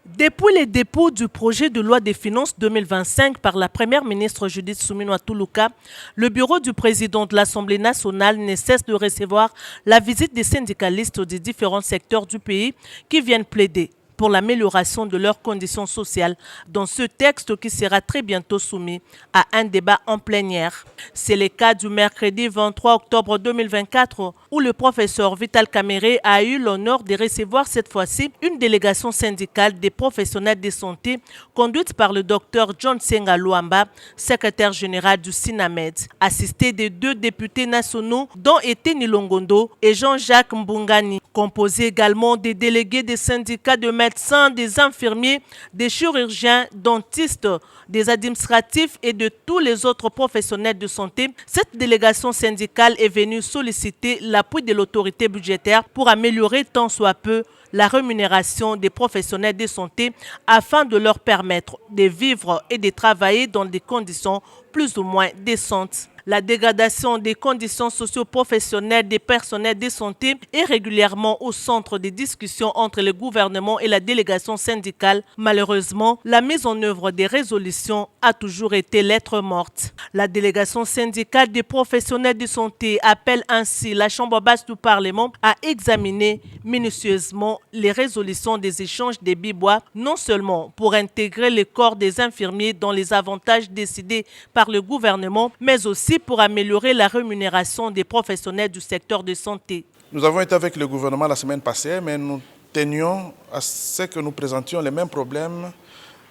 Depuis le dépôt du projet de loi des finances 2025 par la première ministre Judith Suminwa Tuluka, le bureau du président de l'Assemblée nationale ne cesse de recevoir la visite des syndicalistes des différents secteurs du pays qui viennent plaider pour l'amélioration de leurs conditions sociales dans ce texte qui sera très bientôt soumis à un débat en plénière. C'est le cas du mercredi 23 octobre 2024 où le professeur Vital Kamerhe a eu l'honneur de recevoir cette fois-ci une délégation syndicale des professionnels de santé conduite par le docteur John Senga Luamba, secrétaire général du SINAMED, assisté de 2 députés nationaux dont Eteni Longondo et Jean-Jacques Mbungani, composé également des délégués des syndicats de médecins, des infirmiers, des chirurgiens, dentistes, des administratifs et de tous les autres professionnels de santé. Cette délégation syndicale est venue solliciter l'appui de l'autorité budgétaire pour améliorer tant soit peu la rémunération des professionnels de santé afin de leur permettre de vivre et de travailler dans des conditions plus ou moins décentes. La dégradation des conditions socio-professionnelles des personnels de santé est régulièrement au centre des discussions entre le gouvernement et la délégation syndicale. Malheureusement, la mise en œuvre des résolutions a toujours été lettre morte. La délégation syndicale des professionnels de santé appelle ainsi la Chambre basse du Parlement à examiner minutieusement les résolutions des échanges des bibois, non seulement pour intégrer le corps des infirmiers dans les avantages décidés par le gouvernement, mais aussi pour améliorer la rémunération des professionnels du secteur de santé. Nous avons été avec le gouvernement la semaine passée, mais nous tenions à ce que nous présentions les mêmes problèmes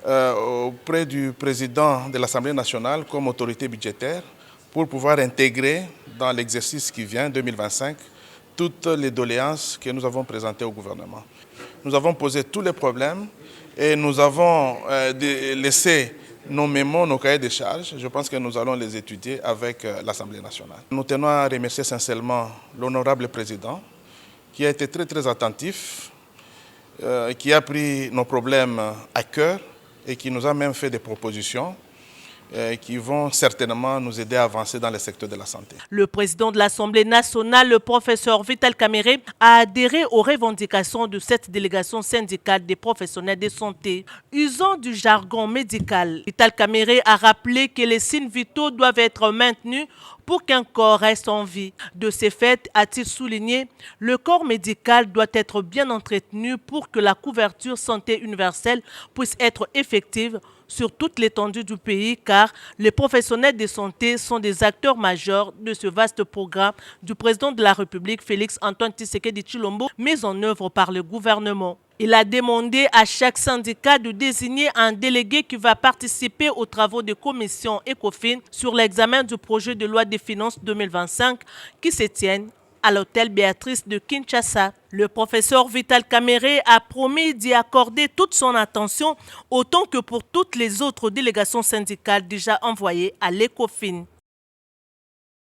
auprès du président de l'Assemblée nationale comme autorité budgétaire pour pouvoir intégrer dans l'exercice qui vient, 2025, toutes les doléances que nous avons présentées au gouvernement. Nous avons posé tous les problèmes et nous avons laissé nos mémos, nos cahiers de charges. Je pense que nous allons les étudier avec l'Assemblée nationale. Nous tenons à remercier sincèrement l'honorable président qui a été très attentif, qui a pris nos problèmes à cœur et qui nous a même fait des propositions qui vont certainement nous aider à avancer dans le secteur de la santé. Le président de l'Assemblée nationale, le professeur Vital Kamerhe, a adhéré aux revendications de cette délégation syndicale des professionnels de santé. Usant du jargon médical, Vital Kamerhe a rappelé que les signes vitaux doivent être maintenus pour qu'un corps reste en vie. De ces faits, a-t-il souligné, le corps médical doit être bien entretenu pour que la couverture santé universelle puisse être effective sur toute l'étendue du pays, car les professionnels de santé sont des acteurs majeurs de ce vaste programme du président de la République, Félix Antoine Tshisekedi Tshilombo, mis en œuvre par le gouvernement. Il a demandé à chaque syndicat de désigner un délégué qui va participer aux travaux de commission ECOFIN sur l'examen du projet de loi des finances 2025 qui se tiennent à l'hôtel Béatrice de Kinshasa. Le professeur Vital Kamerhe a promis d'y accorder toute son attention, autant que pour toutes les autres délégations syndicales déjà envoyées à l'ECOFIN.